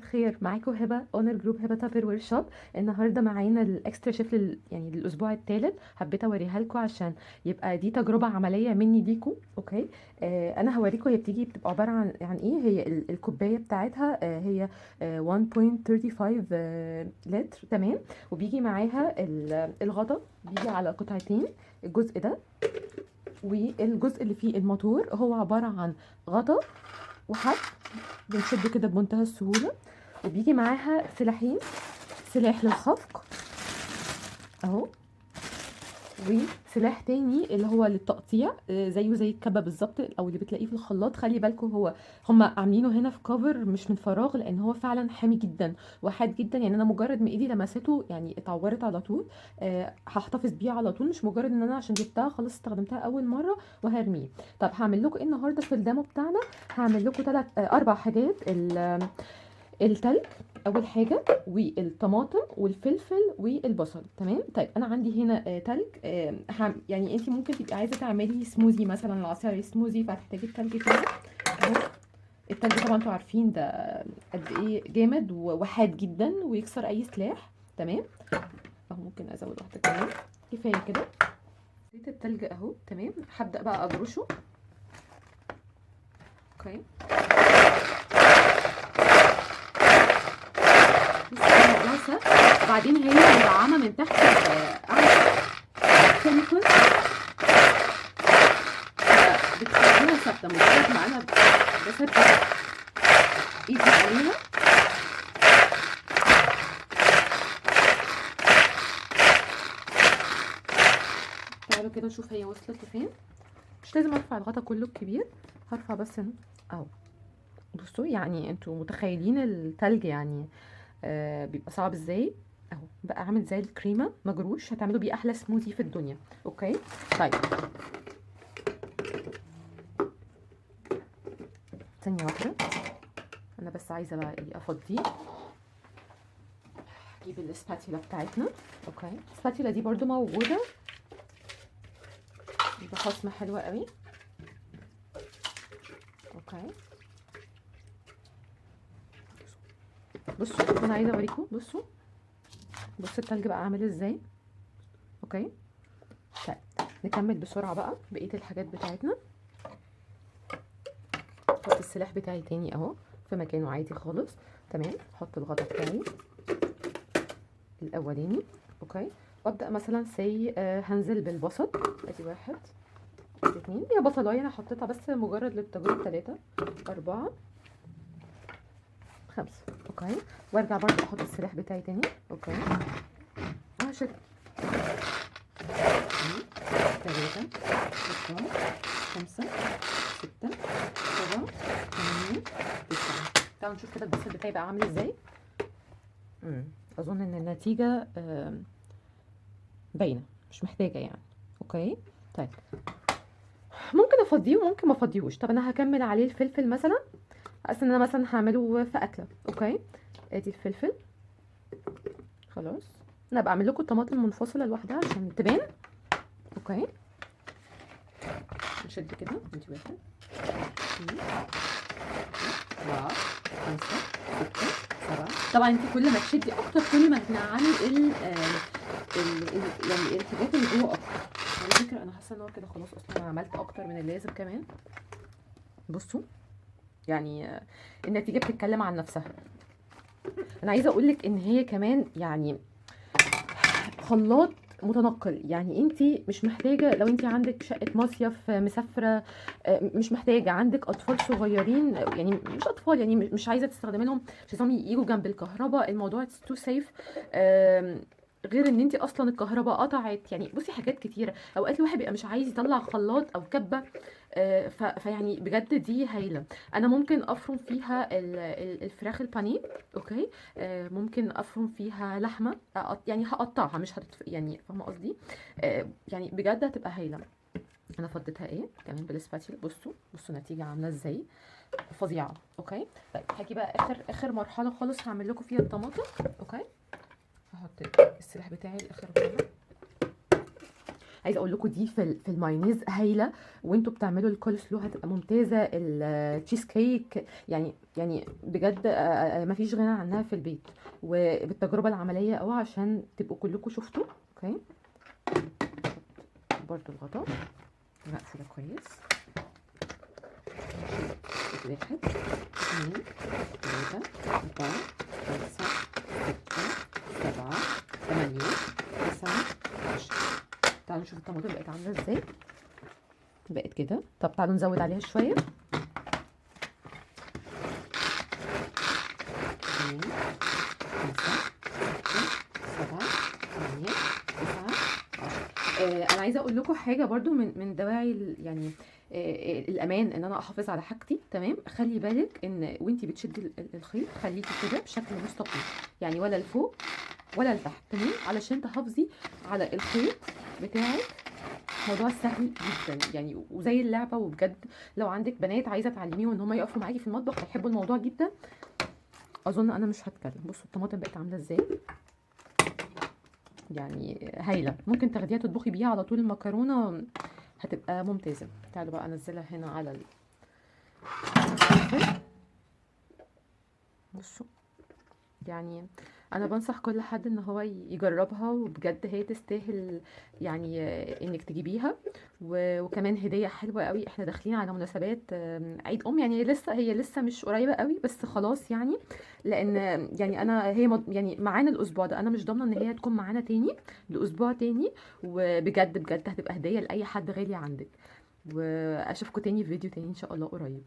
الخير، معاكم هبه اونر جروب هبه تابر وير شوب. النهارده معانا الاكسترا شيف يعني للاسبوع الثالث. حبيت اوريها لكم عشان يبقى دي تجربه عمليه مني ليكم. اوكي. انا هوريكم هي بتبقى عباره عن ايه. هي الكوبايه بتاعتها هي 1.35 لتر. تمام. وبيجي معاها الغطا بيجي على قطعتين. الجزء ده والجزء اللي فيه الموتور هو عباره عن غطا وحد بنشده كده بمنتهى السهولة. وبيجي معاها سلاحين، سلاح للخفق اهو، وسلاح تاني اللي هو للتقطيع زيه زي الكبة بالظبط او اللي بتلاقيه في الخلاط. خلي بالكم هم عاملينه هنا في كفر مش من فراغ، لان هو فعلا حامي جدا وحاد جدا. يعني انا مجرد ما ايدي لمسته يعني اتعورت على طول. هحتفظ بيه على طول، مش مجرد ان انا عشان جبتها خلاص استخدمتها اول مره وهرميه. طب هعمل لكم ايه النهارده في الديمو بتاعنا؟ هعمل لكم 4 حاجات. التلج اول حاجه، والطماطم والفلفل والبصل. تمام. طيب انا عندي هنا تلج. يعني انت ممكن تبقي عايزه تعملي سموزي مثلا، العصير سموزي، فهتحتاجي التلج كده اهو. التلج طبعا انتوا عارفين ده قد ايه جامد وحاد جدا ويكسر اي سلاح. تمام. اهو ممكن ازود واحده كمان، كفايه كده. زيت التلج اهو. تمام. هبدا بقى اجرشه. اوكي. وبعدين هي مدعمه من تحت كيميكال بتخليها ثابته. مجرد ما انا بثبت ايدي عليها تعالوا كده نشوف هي وصلت لفين. مش لازم ارفع الغطا كله الكبير، هرفع بس اهو. بصوا يعني انتوا متخيلين التلج يعني بيبقى صعب ازاي. اهو بقى عامل زي الكريمه مجروش، هتعملوا بيه احلى سموذي في الدنيا. اوكي. طيب ثانيه واحده، انا بس عايزه بقى ايه افضيه. اجيب الاسباتيولا بتاعتنا. اوكي. الاسباتيولا دي برضو موجوده بخصم حلوه قوي. اوكي. بصوا انا عايزه اوريكم. بصوا التلج بقى عامل ازاي. اوكي. طيب نكمل بسرعه بقى بقيه الحاجات بتاعتنا. احط السلاح بتاعي تاني اهو في مكانه عادي خالص. تمام. احط الغطا بتاعي الاولاني. اوكي. وابدا مثلا هنزل بالبصل. ادي 1 ادي 2. هي بصلايه انا حطيتها بس مجرد للتجربه. 3 4 5. اوكي. وارجع برضه احط السلاح بتاعي تاني. اوكي. 10 3 4 5 6 7 8 9. تعالوا نشوف كده البصل بتاعي بقى عامل ازاي. اظن ان النتيجه باينه، مش محتاجه يعني. اوكي. طيب ممكن افضيه وممكن ما افضيهوش. طب انا هكمل عليه الفلفل مثلا، اصل انا مثلا هعمله في اكله. اوكي. ادي الفلفل خلاص. انا بعمل لكم الطماطم منفصله لوحدها عشان تبان. اوكي. نشد كده. ادي 1 2 4 5 6 7. طبعا انت كل ما تشدي اكتر كل ما تنعمي يعني الحاجات اللي جوه اكتر. على فكره انا حاسه ان هو كده خلاص، اصلا انا عملت اكتر من اللازم كمان. بصوا يعني النتيجه بتتكلم عن نفسها. انا عايزه اقول لك ان هي كمان يعني خلاط متنقل. يعني انت مش محتاجه لو انت عندك شقه مصيف مسافره، مش محتاجه عندك اطفال صغيرين، يعني مش اطفال يعني مش عايزه تستخدمي لهم، مش عايزاهم يجوا جنب الكهرباء. الموضوع تو سيف. غير ان انت اصلا الكهرباء قطعت. يعني بصي حاجات كتيره. اوقات الواحد بيبقى مش عايز يطلع خلاط او كبه، فيعني بجد دي هايله. انا ممكن افرم فيها الفراخ البانيه. اوكي. ممكن افرم فيها لحمه، يعني هقطعها مش يعني فاهمه قصدي. يعني بجد هتبقى هايله. انا فضيتها ايه كمان بالسباتيولا. بصوا النتيجه عامله ازاي، فظيعه. اوكي. طيب هاجي بقى اخر مرحله خالص هعمل لكم فيها الطماطم. اوكي. هحط السلاح بتاعي لاخر مره. عايزه اقول لكم دي في المايونيز هايله، وانتوا بتعملوا الكول سلو هتبقى ممتازه، التشيز كيك يعني بجد ما فيش غنى عنها في البيت، وبالتجربه العمليه اهو عشان تبقوا كلكم شفتوا. اوكي، برضو الغطا مقفوله كويس. واحد، اتنين، تلاته، اربعه، خمسه، سته، سبعه، تمانيه، تسعه، 10. تعالوا نشوف الطماطم بقت عامله ازاي. بقت كده. طب تعالوا نزود عليها شويه. 2 5 6 7 8 9 10. انا عايزه اقول لكم حاجه برضو من دواعي يعني الامان ان انا احافظ على حاجتي. تمام، خلي بالك ان وانتي بتشدي الخيط خليكي كده بشكل مستقيم، يعني ولا لفوق ولا لتحت. تمام، علشان تحافظي على الخيط بتاعك. موضوع سهل جدا يعني، وزي اللعبه. وبجد لو عندك بنات عايزه تعلميهم ان هم يقفوا معاكي في المطبخ هيحبوا الموضوع جدا. اظن انا مش هتكلم. بصوا الطماطم بقت عامله ازاي، يعني هايله. ممكن تاخديها تطبخي بيها على طول المكرونه، هتبقى ممتازه. تعالوا بقى انزلها هنا على الفلفل. بصوا، يعني انا بنصح كل حد ان هو يجربها، وبجد هي تستاهل يعني انك تجيبيها. وكمان هديه حلوه قوي. احنا داخلين على مناسبات عيد يعني هي لسه مش قريبه قوي، بس خلاص يعني. لان يعني انا هي يعني معانا الاسبوع ده، انا مش ضامنه ان هي تكون معانا تاني لاسبوع تاني. وبجد هتبقى هديه لاي حد غالي عندك. واشوفكم تاني في فيديو تاني ان شاء الله قريب.